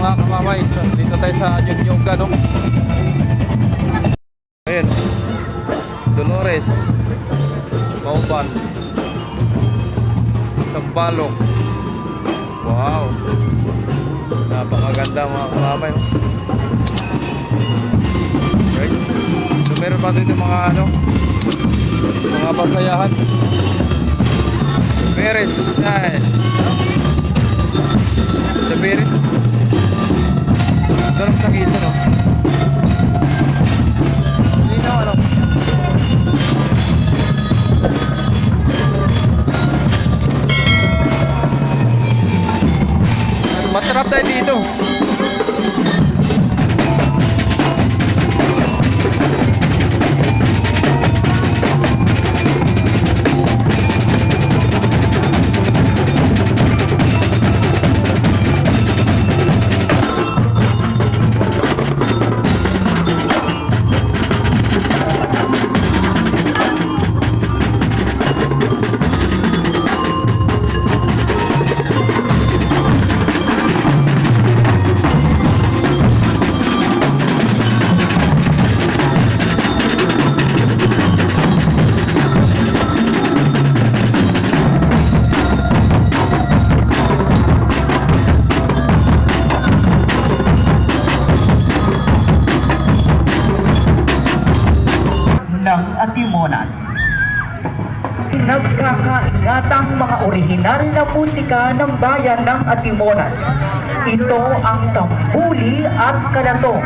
mga kamamay. So, dito tayo sa Junyuga, no? Ayan, Dolores, Mauban, Sambalok. Wow, napakaganda mga kamamay, no? Right. So meron pa dito mga ano, mga pasayahan. Beres yan, sa Beres doon sa Quezon, no? Hindi na ano, matrap tayo dito. Ng Atimonan. Nagkakaingatang mga orihinal na musika ng bayan ng Atimonan. Ito ang tambuli at kalatong.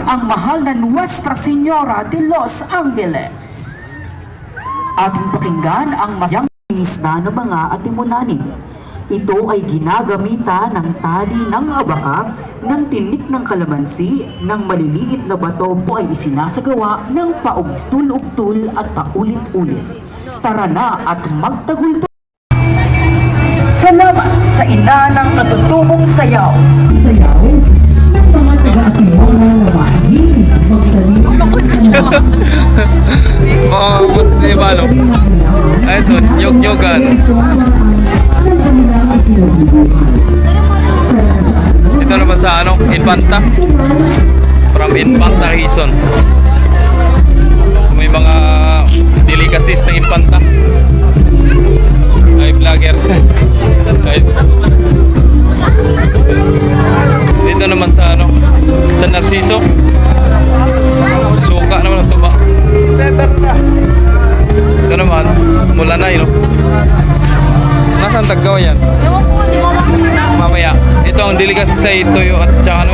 Ang mahal na Nuestra Señora de los Angeles. Ating pakinggan ang masyang isda ng mga Atimonanin. Ito ay ginagamitan ng tali ng abaka, ng tinik ng kalamansi, ng maliliit na bato po ay isinasagawa ng paugtul-ugtul at paulit-ulit. Tara na at magtagulto. Salamat sa ina ng katutubong sayaw. Sayaw ng mga taga-Atimonan na mahilig Mga si Balo. Ay, ito, Nyug-Nyugan. Ito naman sa ano, Infanta. From Infanta, Quezon. May mga delicacies ng Infanta. Ay, vlogger. Dito naman sa ano, sa Narciso. Suka naman ang tuba. Ito naman, Mulanay, no? Nasaan Taggawa yan? Mamaya. Ito ang delicacy sa Itoyo at saka ano,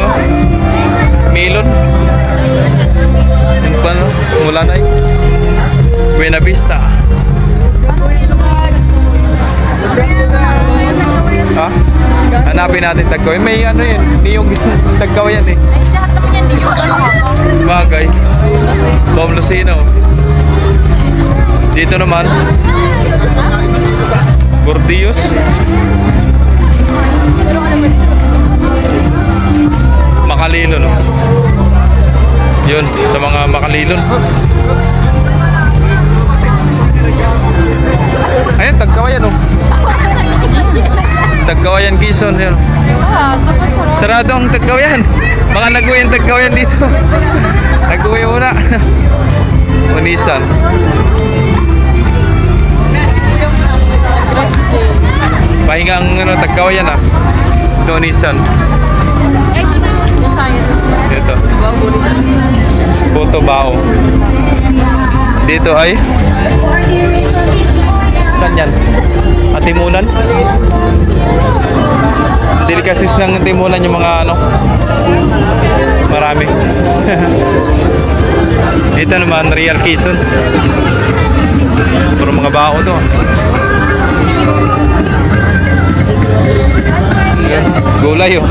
Milon. Ano ba, no? Mulanay. Buena Vista. Ha? Hanapin natin Taggawa. May ano yan, niyong Taggawa yan eh. Lahat naman yan, di yung ano. Bagay. Tom Lucino. Dito naman Gordios. Makalilon, no? Yun, sa mga Makalilon. Ayan, Tagkawayan, no? Tagkawayan, Quezon, yun. Sarado ang Tagkawayan. Baka nag-uwi ang Tagkawayan dito. Nag-uwi muna. Unisan. Pahingang ano, Tagkawayan, ah. Unisan. Dito. Boto Bao. Dito ay saan yan? Atimunan. Delicacies ng Atimunan yung mga ano, marami. Dito naman Real Quezon. Puro mga bao to. Gulay, oh.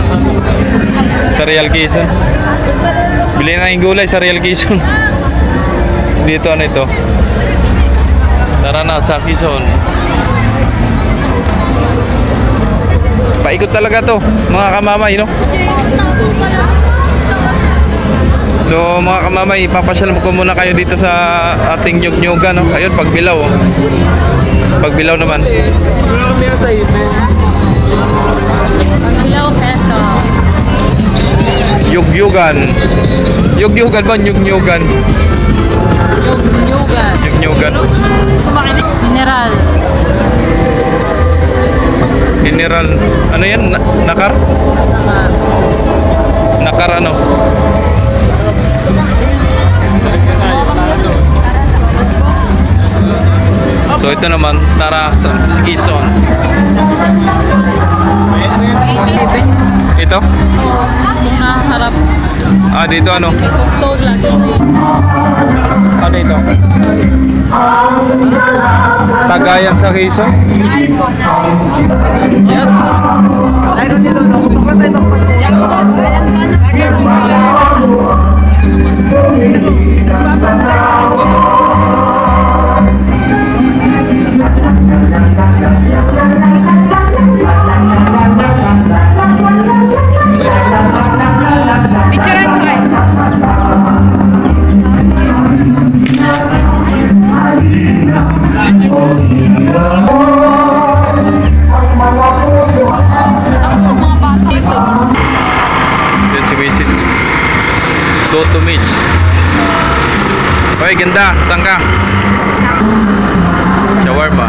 Sa Real Quezon. Bili na yung gulay sa Real Quezon. Dito ano ito? Tara na sa Quezon. Paikot talaga to, mga kamamay, no? So mga kamamay, ipapasyal ko muna kayo dito sa ating Nyug-Nyugan, no? Ayun, Pagbilao, oh. Pagbilao naman. Pagbilao peso. Nyug-Nyugan. Nyug-Nyugan ba? Nyug-Nyugan. Nyug-Nyugan. Nyug-Nyugan. Mineral. General, ano yan? Nakar? Nakar ano? So ito naman, tara sa Quezon. Ito? Mga harap. Ah, dito ano? May tugtog lagi. Ano ito? Tagayan sa Quezon? Yun si Mrs. Toto Mitch. Hoy, ganda. Saan ka? Shawarma.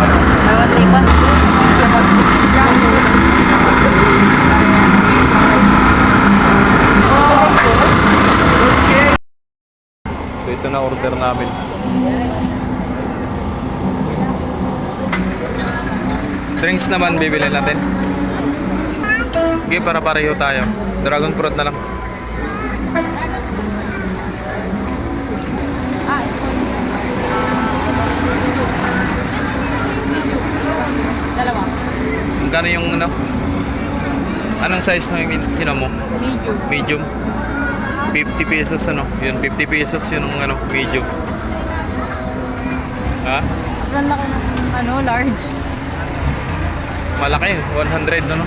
So ito na order namin. Drinks naman bibili natin. Okay, para pareho tayo. Dragon fruit na lang. Dalawa. Magkano yung ano? Anong size na yung kinom mo? Medium. Medium. 50 pesos ano? Yun, 50 pesos yun ang ano, medium. Ha? Sobrang laki ng large. Malaki, 100 ano?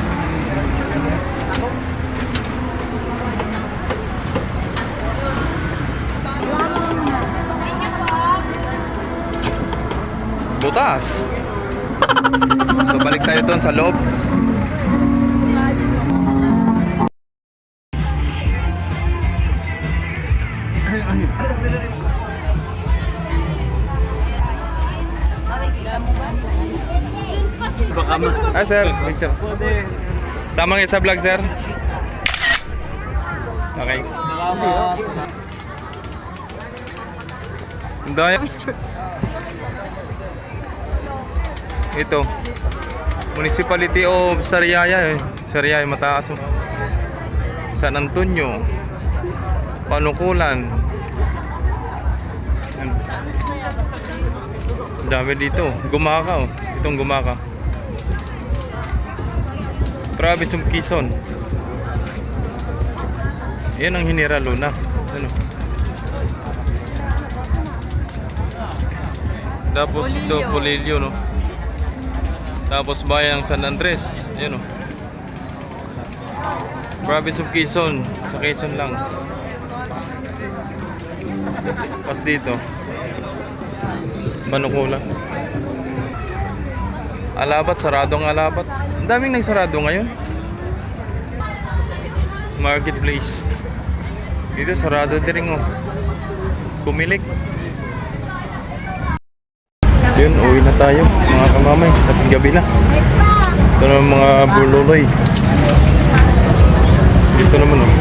Butas. So balik tayo doon sa loob. Ah sir, picture. Sama kayo sa vlog sir. Okay. Dahil ito Municipality of Sariaya Sariaya mataas oh. San Antonio, Panukulan. Yan. Dami dito. Gumaka oh. Itong Gumaka. Province of Quezon. Yan ang General Luna. Ano? Tapos ito Polillo no. Tapos bayan ng San Andres. Yan o. Province of Quezon. Sa Quezon lang. Pas dito Panukulan. Alabat, saradong Alabat. Ang daming nagsarado ngayon. Marketplace. Dito sarado din rin oh. Kumilik. Yun, uwi na tayo mga kamamay. At gabi na. Ito na mga bululoy. Dito naman oh.